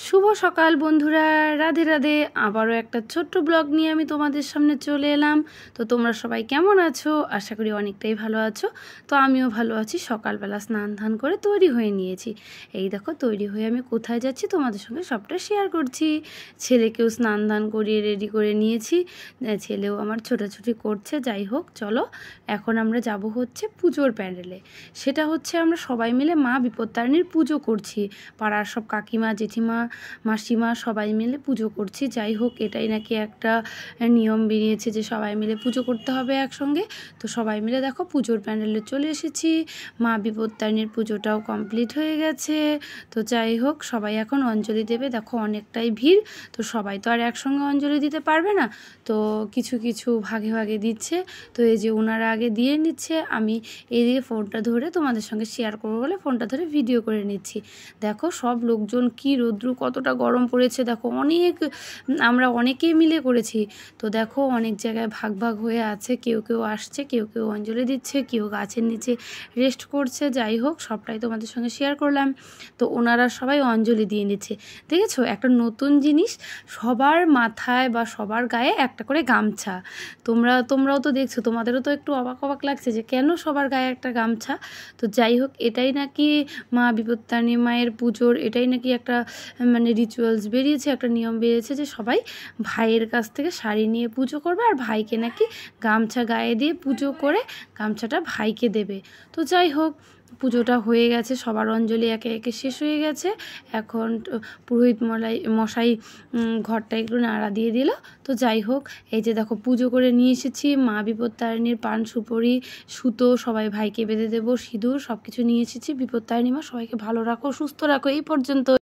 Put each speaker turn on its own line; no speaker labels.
শুভ সকাল বন্ধুরা, রাধে রাধে। আবারও একটা ছোট্ট ব্লগ নিয়ে আমি তোমাদের সামনে চলে এলাম। তো তোমরা সবাই কেমন আছো? আশা করি অনেকটাই ভালো আছো। তো আমিও ভালো আছি। সকালবেলা স্নান ধান করে তৈরি হয়ে নিয়েছি। এই দেখো তৈরি হয়ে আমি কোথায় যাচ্ছি তোমাদের সঙ্গে সবটা শেয়ার করছি। ছেলেকেও স্নান ধান করিয়ে রেডি করে নিয়েছি। ছেলেও আমার ছোটাছুটি করছে। যাই হোক, চলো এখন আমরা যাব হচ্ছে পুজোর প্যান্ডেলে। সেটা হচ্ছে আমরা সবাই মিলে মা বিপত্তারিণীর পুজো করছি। পাড়ার সব কাকিমা, জেঠিমা, মাসিমা সবাই মিলে পুজো করছি। যাই হোক, এটাই নাকি একটা নিয়ম বেরিয়েছে যে সবাই মিলে পুজো করতে হবে একসঙ্গে। তো সবাই মিলে দেখো পুজোর প্যান্ডেলে চলে এসেছি। মা বিপত্তারিণীর পুজোটাও কমপ্লিট হয়ে গেছে। তো যাই হোক, সবাই এখন অঞ্জলি দেবে। দেখো অনেকটাই ভিড়, তো সবাই তো আর একসঙ্গে অঞ্জলি দিতে পারবে না। তো কিছু কিছু ভাগে ভাগে দিচ্ছে। তো এই যে ওনারা আগে দিয়ে নিচ্ছে, আমি এইদিকে ফোনটা ধরে তোমাদের সঙ্গে শেয়ার করবো বলে ফোনটা ধরে ভিডিও করে নিচ্ছি। দেখো সব লোকজন, কি রৌদ্র, কতটা গরম পড়েছে দেখো। আমরা অনেকেই মিলে করেছি। তো দেখো অনেক জায়গায় ভাগ ভাগ হয়ে আছে, কেউ কেউ আসছে, কেউ কেউ অঞ্জলি দিচ্ছে, কেউ গাছের নিচে রেস্ট করছে। যাই হোক, সবটাই তোমাদের সঙ্গে শেয়ার করলাম। তো ওনারা সবাই অঞ্জলি দিয়ে নিচ্ছে। দেখেছো একটা নতুন জিনিস, সবার মাথায় বা সবার গায়ে একটা করে গামছা। তোমরাও তো দেখছো, তোমাদেরও তো একটু অবাক অবাক লাগছে যে কেন সবার গায়ে একটা গামছা। তো যাই হোক, এটাই নাকি মা বিপত্তারিণী মায়ের পুজোর, এটাই নাকি একটা মানে রিচুয়ালস বেরিয়েছে, একটা নিয়ম বেরিয়েছে যে সবাই ভাইয়ের কাছ থেকে শাড়ি নিয়ে পুজো করবে, আর ভাইকে নাকি গামছা গায়ে দিয়ে পুজো করে গামছাটা ভাইকে দেবে। তো যাই হোক, পুজোটা হয়ে গেছে, সবার অঞ্জলি একে একে শেষ হয়ে গেছে। এখন পুরোহিত মশাই ঘরটা একটু নাড়া দিয়ে দিল। তো যাই হোক, এই যে দেখো পুজো করে নিয়ে এসেছি। মা বিপত্তারিণীর পান সুপারি সুতো সবাই ভাইকে বেঁধে দেবো, সিঁদুর সব কিছু নিয়ে এসেছি। বিপত্তারিণী মা সবাইকে ভালো রাখো, সুস্থ রাখো। এই পর্যন্ত।